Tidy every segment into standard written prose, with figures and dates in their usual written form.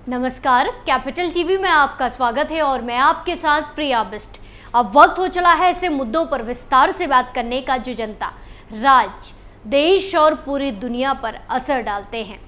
नमस्कार, capital TV में आपका स्वागत है और मैं आपके साथ प्रिया बिस्ट। अब वक्त हो चला है ऐसे मुद्दों पर विस्तार से बात करने का जो जनता, राज्य, देश और पूरी दुनिया पर असर डालते हैं।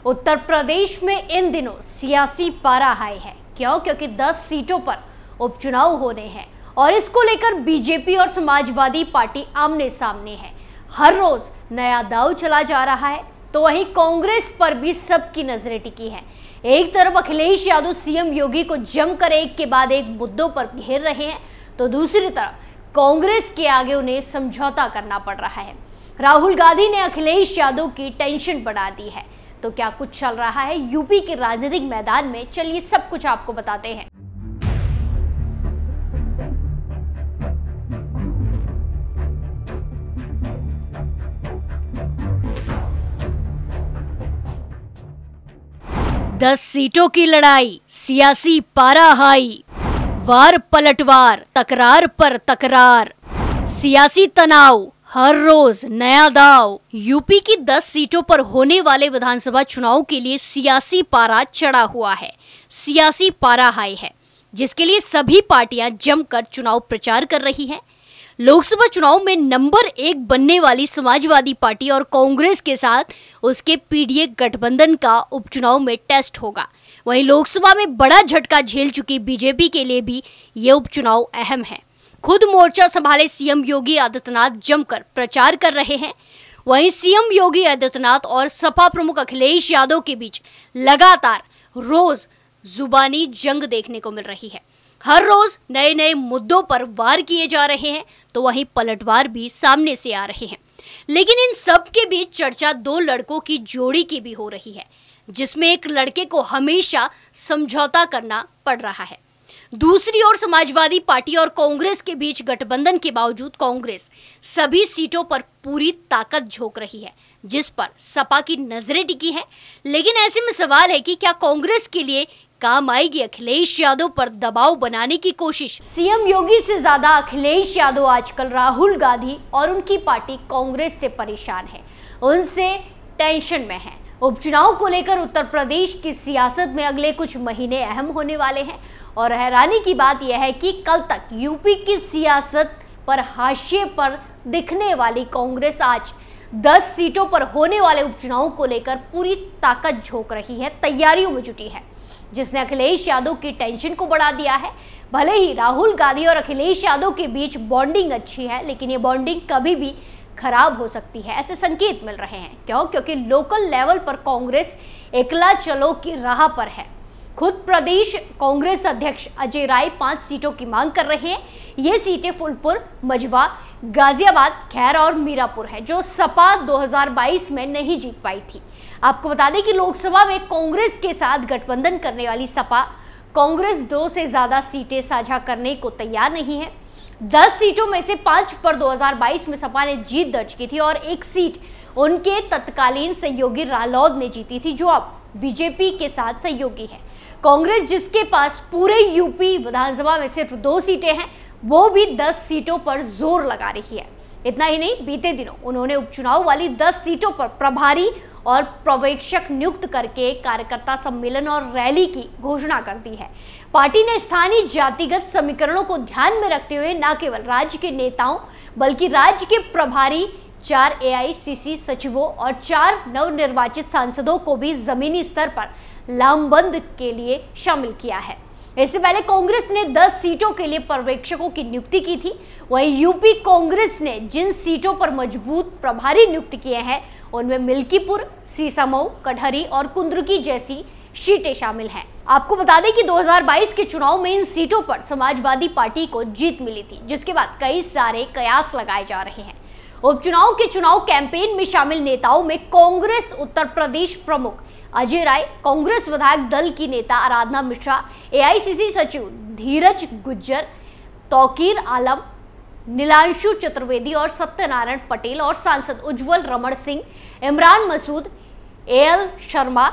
उत्तर प्रदेश में इन दिनों सियासी पारा हाई है। क्यों? क्योंकि 10 सीटों पर उपचुनाव होने हैं और इसको लेकर बीजेपी और समाजवादी पार्टी आमने सामने है। हर रोज नया दांव चला जा रहा है, तो वहीं कांग्रेस पर भी सबकी नजरें टिकी है। एक तरफ अखिलेश यादव सीएम योगी को जमकर एक के बाद एक मुद्दों पर घेर रहे हैं, तो दूसरी तरफ कांग्रेस के आगे उन्हें समझौता करना पड़ रहा है। राहुल गांधी ने अखिलेश यादव की टेंशन बढ़ा दी है। तो क्या कुछ चल रहा है यूपी के राजनीतिक मैदान में, चलिए सब कुछ आपको बताते हैं। दस सीटों की लड़ाई, सियासी पारा हाई, वार पलटवार, तकरार पर तकरार, सियासी तनाव, हर रोज नया दांव। यूपी की 10 सीटों पर होने वाले विधानसभा चुनाव के लिए सियासी पारा चढ़ा हुआ है। सियासी पारा हाई है, जिसके लिए सभी पार्टियां जमकर चुनाव प्रचार कर रही हैं। लोकसभा चुनाव में नंबर 1 बनने वाली समाजवादी पार्टी और कांग्रेस के साथ उसके पीडीए गठबंधन का उपचुनाव में टेस्ट होगा। वहीं लोकसभा में बड़ा झटका झेल चुकी बीजेपी के लिए भी ये उपचुनाव अहम है। खुद मोर्चा संभाले सीएम योगी आदित्यनाथ जमकर प्रचार कर रहे हैं। वहीं सीएम योगी आदित्यनाथ और सपा प्रमुख अखिलेश यादव के बीच लगातार रोज जुबानी जंग देखने को मिल रही है। हर रोज नए नए मुद्दों पर वार किए जा रहे हैं, तो वहीं पलटवार भी सामने से आ रहे हैं। लेकिन इन सब के बीच चर्चा 2 लड़कों की जोड़ी की भी हो रही है, जिसमें एक लड़के को हमेशा समझौता करना पड़ रहा है। दूसरी ओर समाजवादी पार्टी और कांग्रेस के बीच गठबंधन के बावजूद कांग्रेस सभी सीटों पर पूरी ताकत झोंक रही है, जिस पर सपा की नजरें टिकी हैं। लेकिन ऐसे में सवाल है कि क्या कांग्रेस के लिए काम आएगी अखिलेश यादव पर दबाव बनाने की कोशिश? सीएम योगी से ज्यादा अखिलेश यादव आजकल राहुल गांधी और उनकी पार्टी कांग्रेस से परेशान है, उनसे टेंशन में है। उपचुनाव को लेकर उत्तर प्रदेश की सियासत में अगले कुछ महीने अहम होने वाले हैं और हैरानी की बात यह है कि कल तक यूपी की सियासत पर हाशिए पर दिखने वाली कांग्रेस आज 10 सीटों पर होने वाले उपचुनाव को लेकर पूरी ताकत झोंक रही है, तैयारियों में जुटी है, जिसने अखिलेश यादव की टेंशन को बढ़ा दिया है। भले ही राहुल गांधी और अखिलेश यादव के बीच बॉन्डिंग अच्छी है, लेकिन ये बॉन्डिंग कभी भी खराब हो सकती है, ऐसे संकेत मिल रहे हैं। क्यों? क्योंकि लोकल लेवल पर कांग्रेस एकला चलो की राह पर है। खुद प्रदेश कांग्रेस अध्यक्ष अजय राय 5 सीटों की मांग कर रहे हैं। ये सीटें फूलपुर, मझवा, गाजियाबाद, खैर और मीरापुर है, जो सपा 2022 में नहीं जीत पाई थी। आपको बता दें कि लोकसभा में कांग्रेस के साथ गठबंधन करने वाली सपा कांग्रेस 2 से ज्यादा सीटें साझा करने को तैयार नहीं है। 10 सीटों में से 5 पर 2022 में सपा ने जीत दर्ज की थी और एक सीट उनके तत्कालीन सहयोगी रालोद ने जीती थी, जो अब बीजेपी के साथ सहयोगी है। कांग्रेस, जिसके पास पूरे यूपी विधानसभा में सिर्फ 2 सीटें हैं, वो भी 10 सीटों पर जोर लगा रही है। इतना ही नहीं, बीते दिनों उन्होंने उपचुनाव वाली 10 सीटों पर प्रभारी और पर्यवेक्षक नियुक्त करके कार्यकर्ता सम्मेलन और रैली की घोषणा कर दी है। पार्टी ने स्थानीय जातिगत समीकरणों को ध्यान में रखते हुए न केवल राज्य के नेताओं बल्कि राज्य के प्रभारी 4 एआईसीसी सचिवों और 4 नवनिर्वाचित सांसदों को भी जमीनी स्तर पर लामबंद के लिए शामिल किया है। इससे पहले कांग्रेस ने 10 सीटों के लिए पर्यवेक्षकों की नियुक्ति की थी। वहीं यूपी कांग्रेस ने जिन सीटों पर मजबूत प्रभारी नियुक्त किए हैं, उनमें मिल्कीपुर, सीसामऊ, कटहरी और कुंद्रुकी जैसी सीटें शामिल हैं। आपको बता दें कि 2022 के चुनाव में इन सीटों पर समाजवादी पार्टी को जीत मिली थी, जिसके बाद कई सारे कयास लगाए जा रहे हैं। उपचुनाव के चुनाव कैंपेन में शामिल नेताओं में कांग्रेस उत्तर प्रदेश प्रमुख अजय राय, कांग्रेस विधायक दल की नेता आराधना मिश्रा, एआईसीसी सचिव धीरज गुज्जर, तौकीर आलम, नीलांशु चतुर्वेदी और सत्यनारायण पटेल और सांसद उज्जवल रमण सिंह, इमरान मसूद, एएल शर्मा,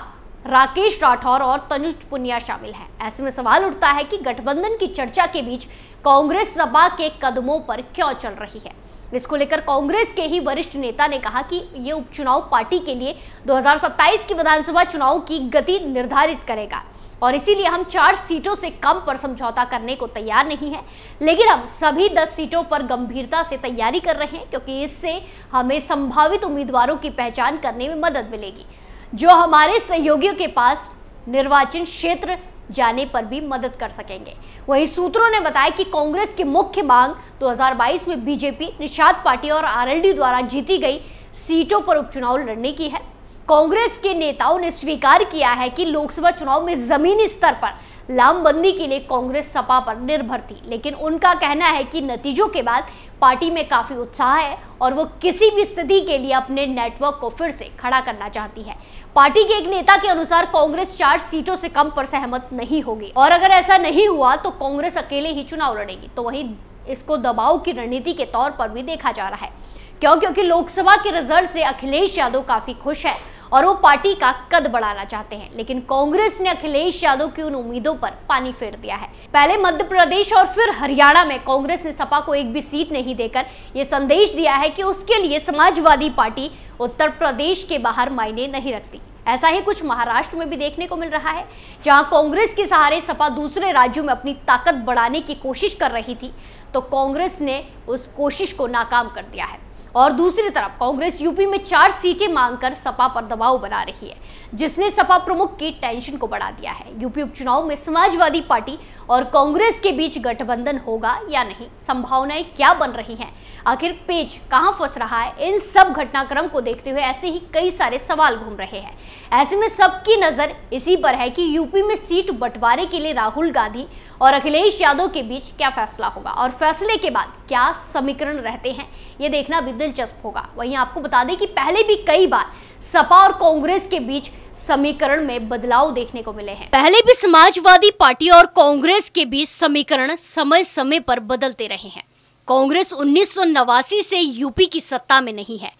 राकेश राठौर और तनुज पुनिया शामिल हैं। ऐसे में सवाल उठता है कि गठबंधन की चर्चा के बीच कांग्रेस सपा के कदमों पर क्यों चल रही है। इसको लेकर कांग्रेस के ही वरिष्ठ नेता ने कहा कि ये उपचुनाव पार्टी के लिए 2027 की विधानसभा चुनाव की गति निर्धारित करेगा। और इसीलिए हम 4 सीटों से कम पर समझौता करने को तैयार नहीं है, लेकिन हम सभी 10 सीटों पर गंभीरता से तैयारी कर रहे हैं, क्योंकि इससे हमें संभावित उम्मीदवारों की पहचान करने में मदद मिलेगी, जो हमारे सहयोगियों के पास निर्वाचन क्षेत्र जाने पर भी मदद कर सकेंगे। वहीं सूत्रों ने बताया कि कांग्रेस की मुख्य मांग 2022 में बीजेपी, निषाद पार्टी और आरएलडी द्वारा जीती गई सीटों पर उपचुनाव लड़ने की है। कांग्रेस के नेताओं ने स्वीकार किया है कि लोकसभा चुनाव में जमीनी स्तर पर लामबंदी के लिए कांग्रेस सपा पर निर्भर थी, लेकिन उनका कहना है कि नतीजों के बाद पार्टी में काफी उत्साह है और वो किसी भी स्थिति के लिए अपने नेटवर्क को फिर से खड़ा करना चाहती है। पार्टी के एक नेता के अनुसार कांग्रेस 4 सीटों से कम पर सहमत नहीं होगी और अगर ऐसा नहीं हुआ तो कांग्रेस अकेले ही चुनाव लड़ेगी। तो वहीं इसको दबाव की रणनीति के तौर पर भी देखा जा रहा है, क्योंकि लोकसभा के रिजल्ट से अखिलेश यादव काफी खुश है और वो पार्टी का कद बढ़ाना चाहते हैं, लेकिन कांग्रेस ने अखिलेश यादव की उन उम्मीदों पर पानी फेर दिया है। पहले मध्य प्रदेश और फिर हरियाणा में कांग्रेस ने सपा को एक भी सीट नहीं देकर ये संदेश दिया है कि उसके लिए समाजवादी पार्टी उत्तर प्रदेश के बाहर मायने नहीं रखती। ऐसा ही कुछ महाराष्ट्र में भी देखने को मिल रहा है, जहां कांग्रेस के सहारे सपा दूसरे राज्यों में अपनी ताकत बढ़ाने की कोशिश कर रही थी, तो कांग्रेस ने उस कोशिश को नाकाम कर दिया है। और दूसरी तरफ कांग्रेस यूपी में 4 सीटें मांगकर सपा पर दबाव बना रही है, जिसने सपा प्रमुख की टेंशन को बढ़ा दिया है। यूपी उपचुनाव में समाजवादी पार्टी और कांग्रेस के बीच गठबंधन होगा या नहीं, संभावनाएं क्या बन रही हैं, आखिर पेच कहां फंस रहा है, इन सब घटनाक्रम को देखते हुए ऐसे ही कई सारे सवाल घूम रहे हैं। ऐसे में सबकी नजर इसी पर है कि यूपी में सीट बंटवारे के लिए राहुल गांधी और अखिलेश यादव के बीच क्या फैसला होगा और फैसले के बाद क्या समीकरण रहते हैं, ये देखना भी दिलचस्प होगा। वहीं आपको बता दें कि पहले भी कई बार सपा और कांग्रेस के बीच समीकरण में बदलाव देखने को मिले हैं। पहले भी समाजवादी पार्टी और कांग्रेस के बीच समीकरण समय समय पर बदलते रहे हैं। कांग्रेस 1989 से यूपी की सत्ता में नहीं है।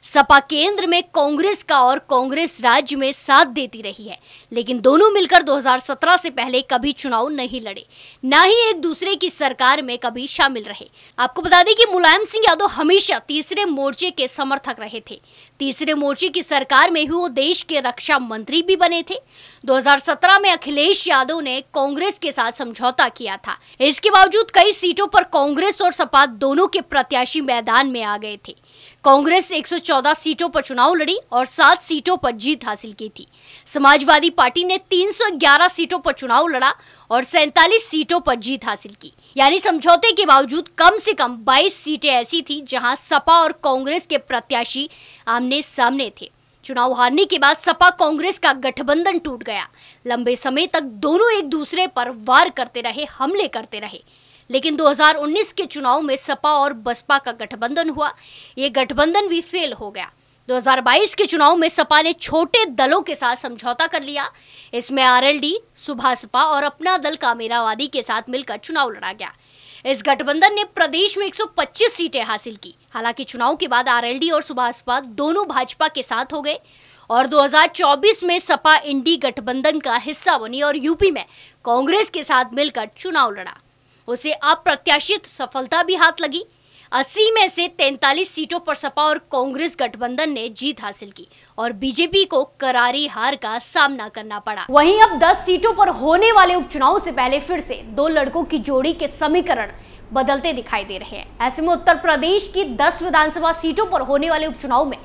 सपा केंद्र में कांग्रेस का और कांग्रेस राज्य में साथ देती रही है, लेकिन दोनों मिलकर 2017 से पहले कभी चुनाव नहीं लड़े, ना ही एक दूसरे की सरकार में कभी शामिल रहे। आपको बता दें कि मुलायम सिंह यादव हमेशा तीसरे मोर्चे के समर्थक रहे थे। तीसरे मोर्चे की सरकार में भी वो देश के रक्षा मंत्री भी बने थे। 2017 में अखिलेश यादव ने कांग्रेस के साथ समझौता किया था। इसके बावजूद कई सीटों पर कांग्रेस और सपा दोनों के प्रत्याशी मैदान में आ गए थे। कांग्रेस 114 सीटों पर चुनाव लड़ी और 7 सीटों पर जीत हासिल की थी। समाजवादी पार्टी ने 311 सीटों पर चुनाव लड़ा और 47 सीटों पर जीत हासिल की। यानी समझौते के बावजूद कम से कम 22 सीटें ऐसी थी जहां सपा और कांग्रेस के प्रत्याशी आमने सामने थे। चुनाव हारने के बाद सपा कांग्रेस का गठबंधन टूट गया। लंबे समय तक दोनों एक दूसरे पर वार करते रहे, हमले करते रहे, लेकिन 2019 के चुनाव में सपा और बसपा का गठबंधन हुआ। ये गठबंधन भी फेल हो गया। 2022 के चुनाव में सपा ने छोटे दलों के साथ समझौता कर लिया। इसमें आरएलडी, सुभासपा और अपना दल कामेरावादी के साथ मिलकर चुनाव लड़ा गया। इस गठबंधन ने प्रदेश में 125 सीटें हासिल की। हालांकि चुनाव के बाद आरएलडी और सुभासपा दोनों भाजपा के साथ हो गए और 2024 में सपा इंडी गठबंधन का हिस्सा बनी और यूपी में कांग्रेस के साथ मिलकर चुनाव लड़ा। उसे अप्रत्याशित सफलता भी हाथ लगी। 80 में से 43 सीटों पर सपा और कांग्रेस गठबंधन ने जीत हासिल की और बीजेपी को करारी हार का सामना करना पड़ा। वहीं अब 10 सीटों पर होने वाले उपचुनाव से पहले फिर से 2 लड़कों की जोड़ी के समीकरण बदलते दिखाई दे रहे हैं। ऐसे में उत्तर प्रदेश की 10 विधानसभा सीटों पर होने वाले उपचुनाव में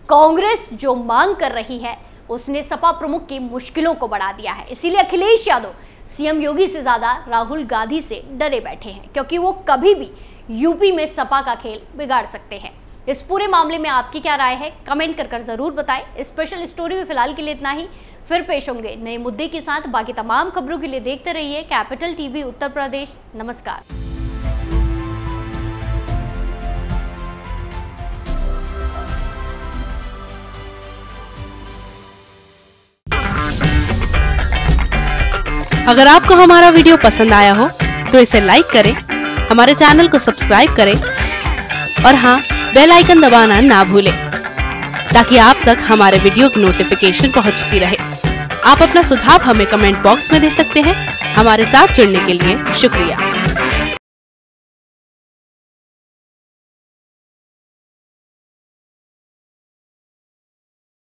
कांग्रेस जो मांग कर रही है उसने सपा प्रमुख की मुश्किलों को बढ़ा दिया है। इसीलिए अखिलेश यादव सीएम योगी से ज्यादा राहुल गांधी से डरे बैठे हैं, क्योंकि वो कभी भी यूपी में सपा का खेल बिगाड़ सकते हैं। इस पूरे मामले में आपकी क्या राय है, कमेंट कर जरूर बताएं। स्पेशल स्टोरी में फिलहाल के लिए इतना ही। फिर पेश होंगे नए मुद्दे के साथ। बाकी तमाम खबरों के लिए देखते रहिए कैपिटल टीवी उत्तर प्रदेश। नमस्कार। अगर आपको हमारा वीडियो पसंद आया हो तो इसे लाइक करें, हमारे चैनल को सब्सक्राइब करें और हाँ, बेल आइकन दबाना ना भूलें ताकि आप तक हमारे वीडियो की नोटिफिकेशन पहुंचती रहे। आप अपना सुझाव हमें कमेंट बॉक्स में दे सकते हैं। हमारे साथ जुड़ने के लिए शुक्रिया।